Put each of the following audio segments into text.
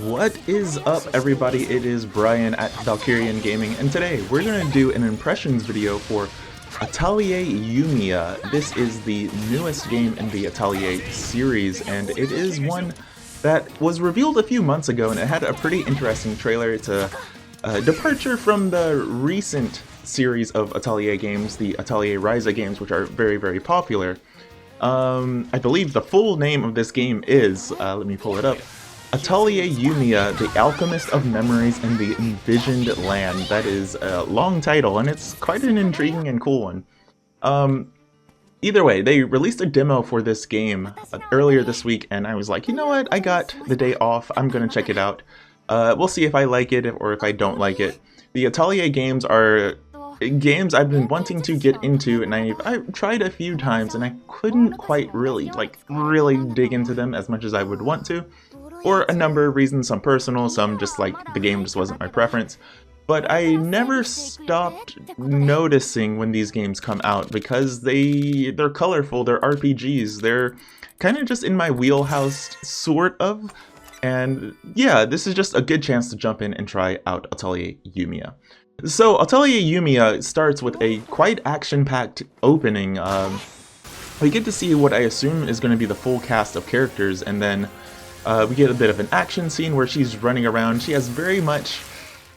What is up, everybody? It is Brian at Valkerion Gaming, and today we're going to do an impressions video for Atelier Yumia. This is the newest game in the Atelier series, and it is one that was revealed a few months ago, and it had a pretty interesting trailer. It's a departure from the recent series of Atelier games, the Atelier Ryza games, which are very, very popular. I believe the full name of this game is, let me pull it up, Atelier Yumia, the Alchemist of Memories in the Envisioned Land. That is a long title, and it's quite an intriguing and cool one. Either way, they released a demo for this game earlier this week, and I was like, you know what, I got the day off, I'm gonna check it out. We'll see if I like it or if I don't like it. The Atelier games are games I've been wanting to get into, and I've tried a few times, and I couldn't quite really dig into them as much as I would want to. For a number of reasons, some personal, some just like the game just wasn't my preference. But I never stopped noticing when these games come out because they're colorful, they're RPGs, they're kind of just in my wheelhouse, sort of. And yeah, this is just a good chance to jump in and try out Atelier Yumia. So Atelier Yumia starts with a quite action-packed opening. We get to see what I assume is going to be the full cast of characters, and then we get a bit of an action scene where she's running around. She has very much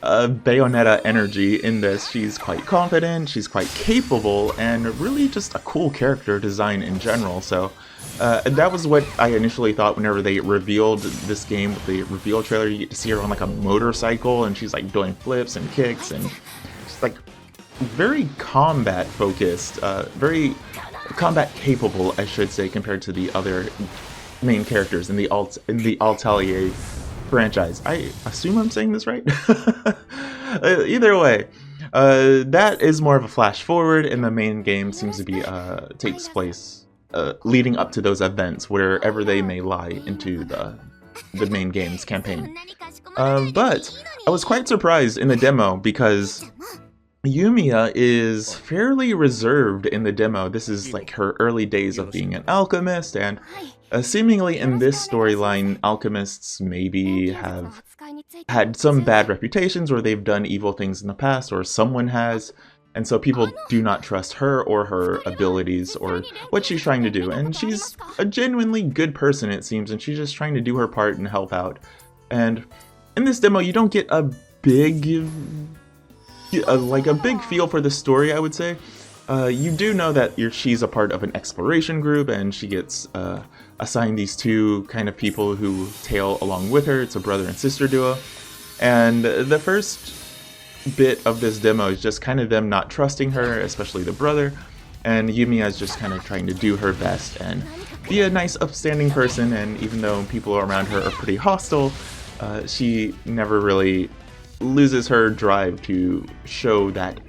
Bayonetta energy in this. She's quite confident, she's quite capable, and really just a cool character design in general. So that was what I initially thought whenever they revealed this game with the reveal trailer. You get to see her on like a motorcycle, and she's like doing flips and kicks, and she's like very combat focused, very combat capable, I should say, compared to the other main characters in the Atelier franchise. I assume I'm saying this right? Either way, that is more of a flash forward, and the main game seems to be takes place leading up to those events, wherever they may lie into the main game's campaign. But I was quite surprised in the demo because Yumia is fairly reserved in the demo. This is like her early days of being an alchemist, and seemingly in this storyline, alchemists maybe have had some bad reputations, or they've done evil things in the past, or someone has, and so people do not trust her or her abilities or what she's trying to do. And she's a genuinely good person, it seems, and she's just trying to do her part and help out. And in this demo, you don't get a big feel for the story, I would say. You do know that she's a part of an exploration group, and she gets assigned these two kind of people who tail along with her. It's a brother and sister duo. And the first bit of this demo is just kind of them not trusting her, especially the brother. And Yumia is just kind of trying to do her best and be a nice, upstanding person. And even though people around her are pretty hostile, she never really loses her drive to show that,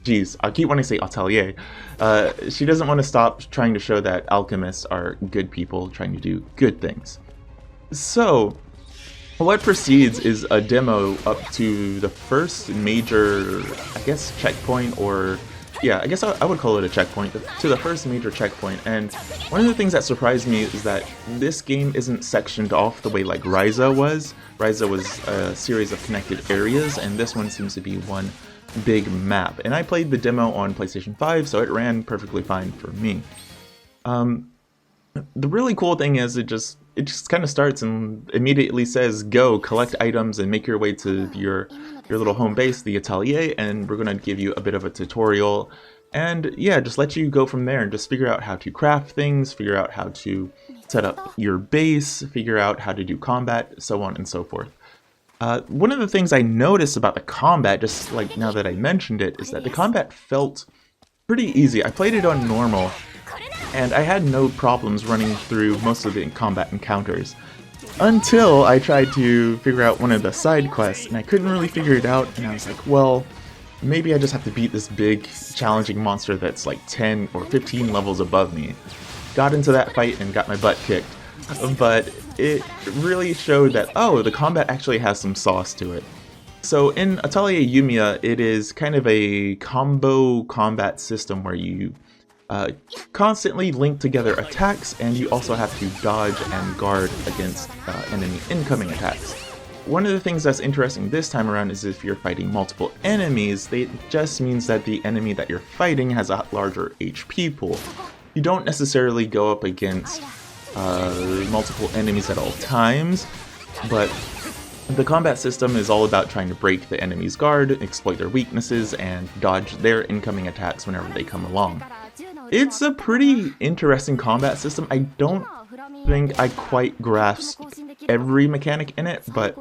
geez, I keep wanting to say Atelier. She doesn't want to stop trying to show that alchemists are good people trying to do good things. So, what precedes is a demo up to the first major, I guess, checkpoint, or yeah, I guess I would call it a checkpoint, to the first major checkpoint. And one of the things that surprised me is that this game isn't sectioned off the way like Ryza was. Ryza was a series of connected areas, and this one seems to be one big map. And I played the demo on PlayStation 5, so it ran perfectly fine for me. The really cool thing is it just kind of starts and immediately says, go collect items and make your way to your little home base, the Atelier, and we're going to give you a bit of a tutorial. And yeah, just let you go from there and just figure out how to craft things, figure out how to set up your base, figure out how to do combat, so on and so forth. One of the things I noticed about the combat, just like now that I mentioned it, is that the combat felt pretty easy. I played it on normal, and I had no problems running through most of the combat encounters. Until I tried to figure out one of the side quests, and I couldn't really figure it out, and I was like, well, maybe I just have to beat this big, challenging monster that's like 10 or 15 levels above me. Got into that fight and got my butt kicked. But it really showed that, oh, the combat actually has some sauce to it. So in Atelier Yumia, it is kind of a combo combat system where you constantly link together attacks, and you also have to dodge and guard against enemy incoming attacks. One of the things that's interesting this time around is if you're fighting multiple enemies, it just means that the enemy that you're fighting has a larger HP pool. You don't necessarily go up against multiple enemies at all times, but the combat system is all about trying to break the enemy's guard, exploit their weaknesses, and dodge their incoming attacks whenever they come along. It's a pretty interesting combat system. I don't think I quite grasped every mechanic in it, but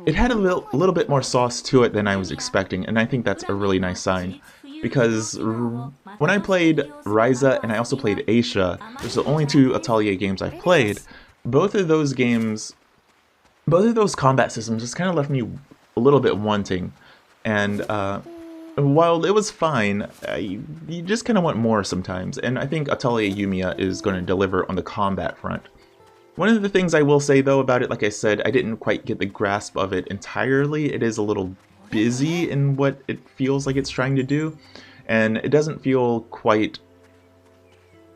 it had a little bit more sauce to it than I was expecting, and I think that's a really nice sign. Because when I played Ryza and I also played Asia, there's the only two Atelier games I've played, both of those combat systems just kind of left me a little bit wanting. And while it was fine, you just kind of want more sometimes, and I think Atelier Yumia is going to deliver on the combat front. One of the things I will say though about it, like I said, I didn't quite get the grasp of it entirely. It is a little busy in what it feels like it's trying to do, and it doesn't feel quite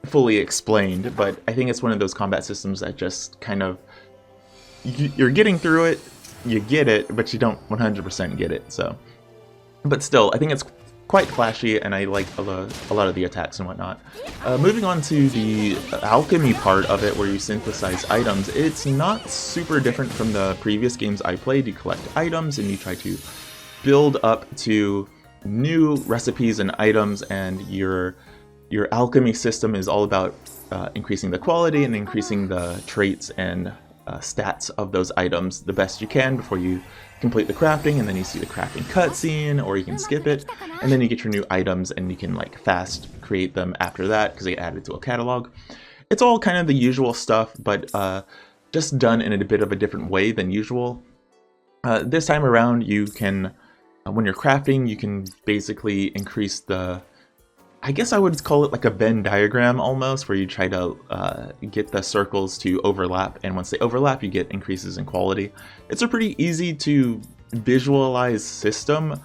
fully explained, but I think it's one of those combat systems that just kind of, you're getting through it, you get it, but you don't 100% get it, so. But still, I think it's quite flashy, and I like a lot of the attacks and whatnot. Moving on to the alchemy part of it, where you synthesize items, it's not super different from the previous games I played. You collect items, and you try to build up to new recipes and items, and your alchemy system is all about increasing the quality and increasing the traits and stats of those items the best you can before you complete the crafting, and then you see the crafting cutscene, or you can skip it, and then you get your new items and you can like fast create them after that because they get added to a catalog. It's all kind of the usual stuff, but just done in a bit of a different way than usual. This time around, you can, when you're crafting, you can basically increase the, I guess I would call it like a Venn diagram almost, where you try to get the circles to overlap, and once they overlap you get increases in quality. It's a pretty easy to visualize system,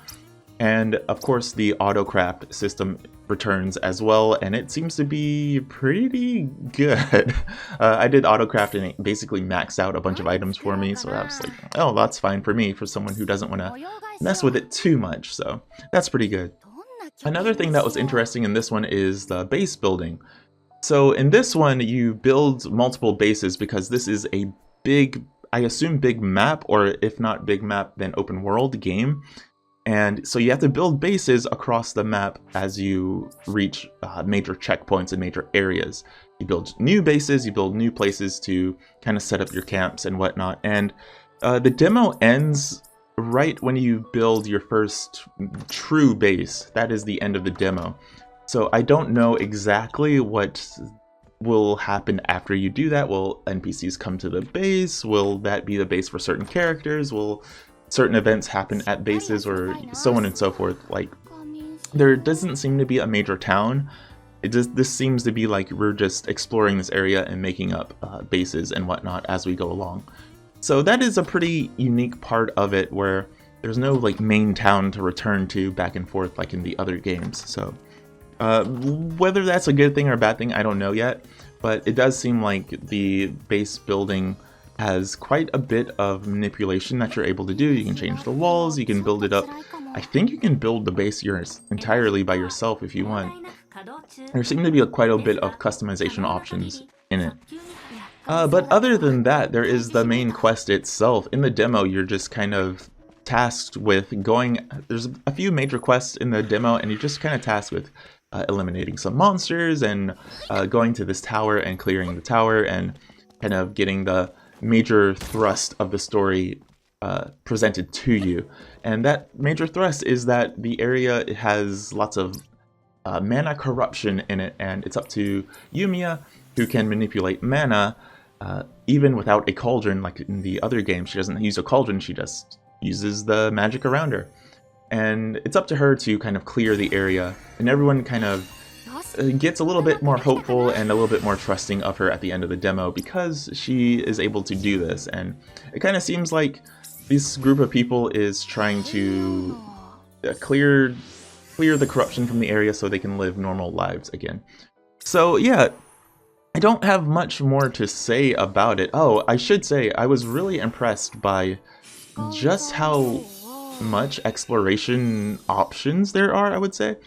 and of course the autocraft system returns as well, and it seems to be pretty good. I did autocraft and it basically maxed out a bunch of items for me, so I was like, oh, that's fine for me, for someone who doesn't want to mess with it too much, so that's pretty good. Another thing that was interesting in this one is the base building. So in this one, you build multiple bases because this is a big, I assume big map, or if not big map, then open world game. And so you have to build bases across the map as you reach major checkpoints and major areas. You build new bases, you build new places to kind of set up your camps and whatnot. And the demo ends right when you build your first true base. That is the end of the demo. So I don't know exactly what will happen after you do that. Will NPCs come to the base? Will that be the base for certain characters? Will certain events happen at bases, or so on and so forth? Like, there doesn't seem to be a major town. This seems to be like we're just exploring this area and making up bases and whatnot as we go along. So that is a pretty unique part of it, where there's no like main town to return to back and forth like in the other games. So whether that's a good thing or a bad thing, I don't know yet, but it does seem like the base building has quite a bit of manipulation that you're able to do. You can change the walls, you can build it up. I think you can build the base entirely by yourself if you want. There seem to be quite a bit of customization options in it. But other than that, there is the main quest itself. In the demo, you're just kind of tasked with going, there's a few major quests in the demo, and you're just kind of tasked with eliminating some monsters and going to this tower and clearing the tower and kind of getting the major thrust of the story presented to you. And that major thrust is that the area has lots of mana corruption in it, and it's up to Yumia, who can manipulate mana even without a cauldron. Like in the other games, she doesn't use a cauldron, she just uses the magic around her. And it's up to her to kind of clear the area, and everyone kind of gets a little bit more hopeful and a little bit more trusting of her at the end of the demo because she is able to do this. And it kind of seems like this group of people is trying to clear the corruption from the area so they can live normal lives again. So yeah, I don't have much more to say about it. Oh, I should say I was really impressed by just how much exploration options there are, I would say.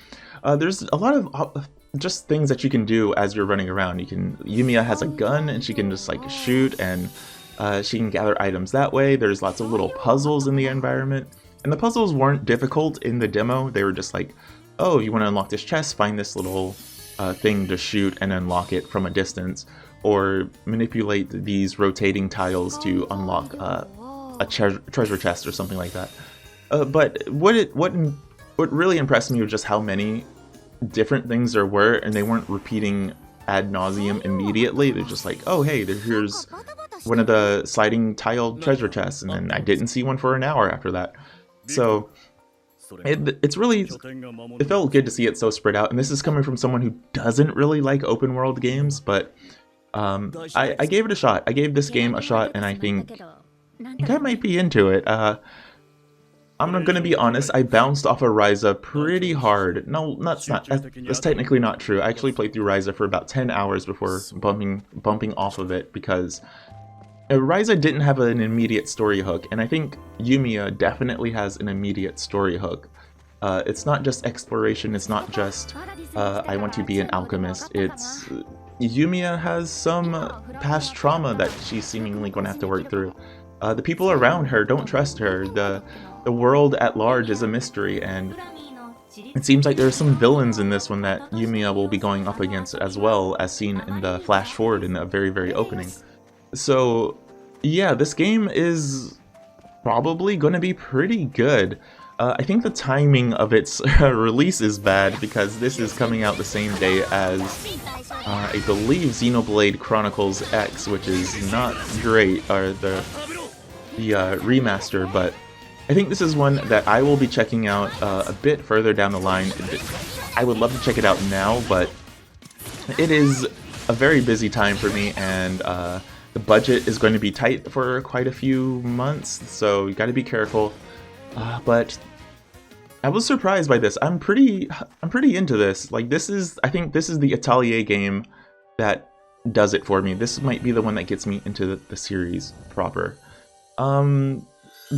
There's a lot of just things that you can do as you're running around. Yumia has a gun and she can just like shoot, and she can gather items that way. There's lots of little puzzles in the environment. And the puzzles weren't difficult in the demo. They were just like, oh, you want to unlock this chest, find this little thing to shoot and unlock it from a distance, or manipulate these rotating tiles to unlock a treasure chest or something like that. But what really impressed me was just how many different things there were, and they weren't repeating ad nauseum immediately. They're just like, oh hey, here's one of the sliding tile treasure chests, and then I didn't see one for an hour after that. So it felt good to see it so spread out, and this is coming from someone who doesn't really like open world games, but I gave it a shot. I gave this game a shot, and I think I might be into it. I'm gonna be honest, I bounced off of Ryza pretty hard. No, that's technically not true. I actually played through Ryza for about 10 hours before bumping off of it, because Ryza didn't have an immediate story hook, and I think Yumia definitely has an immediate story hook. It's not just exploration, it's not just I want to be an alchemist. It's Yumia has some past trauma that she's seemingly going to have to work through. The people around her don't trust her. The world at large is a mystery, and it seems like there's some villains in this one that Yumia will be going up against, as well as seen in the flash forward in the very opening. So yeah, this game is probably going to be pretty good. I think the timing of its release is bad, because this is coming out the same day as I believe Xenoblade Chronicles X, which is not great, or the remaster, but I think this is one that I will be checking out a bit further down the line. I would love to check it out now, but it is a very busy time for me, and the budget is going to be tight for quite a few months, so you got to be careful. But I was surprised by this. I'm pretty into this. Like, I think this is the Atelier game that does it for me. This might be the one that gets me into the series proper.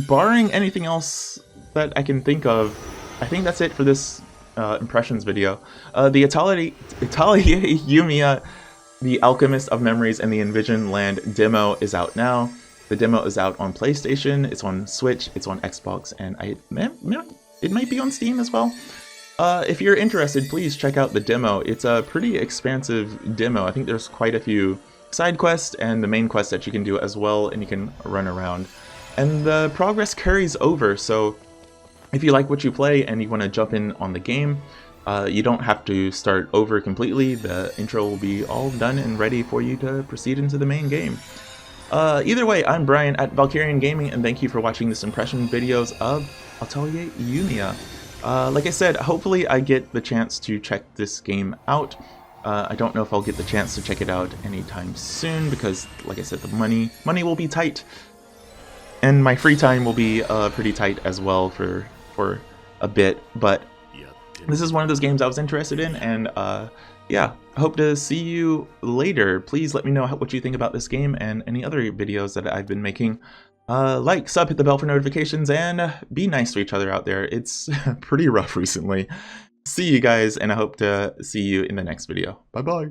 Barring anything else that I can think of, I think that's it for this impressions video. The Atelier Yumia, the Alchemist of Memories, and the Envisioned Land demo is out now. The demo is out on PlayStation, it's on Switch, it's on Xbox, and it might be on Steam as well. If you're interested, please check out the demo. It's a pretty expansive demo. I think there's quite a few side quests and the main quest that you can do as well, and you can run around. And the progress carries over, so if you like what you play and you want to jump in on the game, you don't have to start over completely. The intro will be all done and ready for you to proceed into the main game. Either way, I'm Brian at Valkerion Gaming, and thank you for watching this impression videos of Atelier Yumia. Like I said, hopefully I get the chance to check this game out. I don't know if I'll get the chance to check it out anytime soon, because, like I said, the money will be tight, and my free time will be pretty tight as well for a bit. But this is one of those games I was interested in, and yeah, I hope to see you later. Please let me know what you think about this game and any other videos that I've been making. Like, sub, hit the bell for notifications, and be nice to each other out there. It's pretty rough recently. See you guys, and I hope to see you in the next video. Bye bye.